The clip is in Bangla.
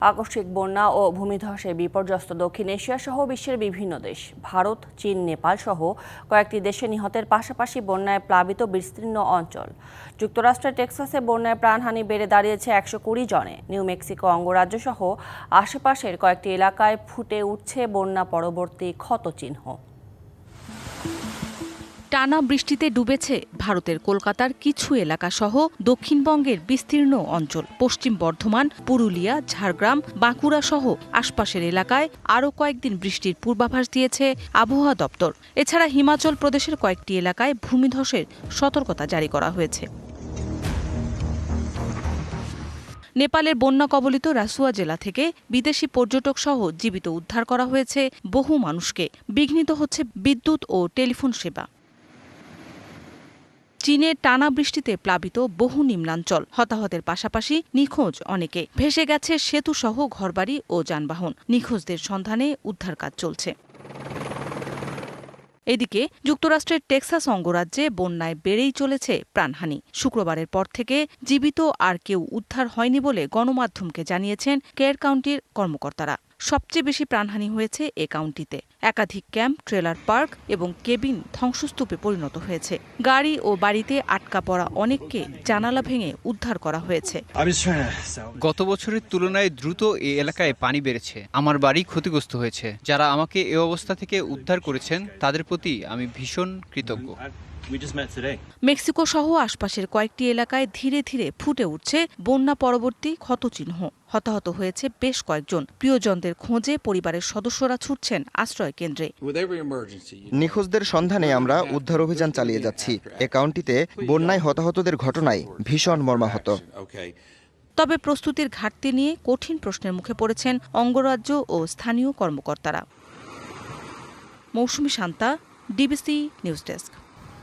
আকস্মিক বন্যা ও ভূমিধসে বিপর্যস্ত দক্ষিণ এশিয়া সহ বিশ্বের বিভিন্ন দেশ। ভারত, চীন, নেপাল সহ কয়েকটি দেশে নিহতের পাশাপাশি বন্যায় প্লাবিত বিস্তীর্ণ অঞ্চল। যুক্তরাষ্ট্রের টেক্সাসে বন্যায় প্রাণহানি বেড়ে দাঁড়িয়েছে 120 জনে। নিউ মেক্সিকো অঙ্গরাজ্য সহ আশেপাশের কয়েকটি এলাকায় ফুটে উঠছে বন্যা পরবর্তী ক্ষতচিহ্ন। টানা বৃষ্টিতে ডুবেছে ভারতের কলকাতার কিছু এলাকা সহ দক্ষিণবঙ্গের বিস্তীর্ণ অঞ্চল। পশ্চিম বর্ধমান, পুরুলিয়া, ঝাড়গ্রাম, বাঁকুড়া সহ আশপাশের এলাকায় আরও কয়েকদিন বৃষ্টির পূর্বাভাস দিয়েছে আবহাওয়া দপ্তর। এছাড়া হিমাচল প্রদেশের কয়েকটি এলাকায় ভূমিধসের সতর্কতা জারি করা হয়েছে। নেপালের বন্যা কবলিত রাসুয়া জেলা থেকে বিদেশি পর্যটক সহ জীবিত উদ্ধার করা হয়েছে বহু মানুষকে। বিঘ্নিত হচ্ছে বিদ্যুৎ ও টেলিফোন সেবা। চীনের টানা বৃষ্টিতে প্লাবিত বহু নিম্নাঞ্চল। হতাহতের পাশাপাশি নিখোঁজ অনেকে। ভেসে গেছে সেতুসহ ঘরবাড়ি ও যানবাহন। নিখোঁজদের সন্ধানে উদ্ধার কাজ চলছে। এদিকে যুক্তরাষ্ট্রের টেক্সাস অঙ্গরাজ্যে বন্যায় বেড়েই চলেছে প্রাণহানি। শুক্রবারের পর থেকে জীবিত আর কেউ উদ্ধার হয়নি বলে গণমাধ্যমকে জানিয়েছেন কেয়ার কাউন্টির কর্মকর্তারা। সবচেয়ে বেশি প্রাণহানি হয়েছে এ কাউন্টিতে। একাধিক ক্যাম্প, ট্রেলার পার্ক এবং কেবিন ধ্বংসস্তূপে পরিণত হয়েছে। গাড়ি ও বাড়িতে আটকা পড়া অনেককে জানালা ভেঙে উদ্ধার করা হয়েছে। গত বছরের তুলনায় দ্রুত এই এলাকায় পানি বেড়েছে। আমার বাড়ি ক্ষতিগ্রস্ত হয়েছে। যারা আমাকে এ অবস্থা থেকে উদ্ধার করেছেন তাদের প্রতি আমি ভীষণ কৃতজ্ঞ। মেক্সিকো সহ আশপাশের কয়েকটি এলাকায় ধীরে ধীরে ফুটে উঠছে বন্যা পরবর্তী ক্ষতচিহ্ন। হতাহত হয়েছে বেশ কয়েকজন। প্রিয়জনদের খোঁজে পরিবারের সদস্যরা ছুটছেন আশ্রয় কেন্দ্রে। নিখোঁজদের সন্ধানে আমরা উদ্ধার অভিযান চালিয়ে যাচ্ছি। এ কাউন্টিতে বন্যায় হতাহতদের ঘটনায় ভীষণ মর্মাহত। তবে প্রস্তুতির ঘাটতি নিয়ে কঠিন প্রশ্নের মুখে পড়েছেন অঙ্গরাজ্য ও স্থানীয় কর্মকর্তারা। মৌসুমী শান্তা, ডিবিসি নিউজ ডেস্ক।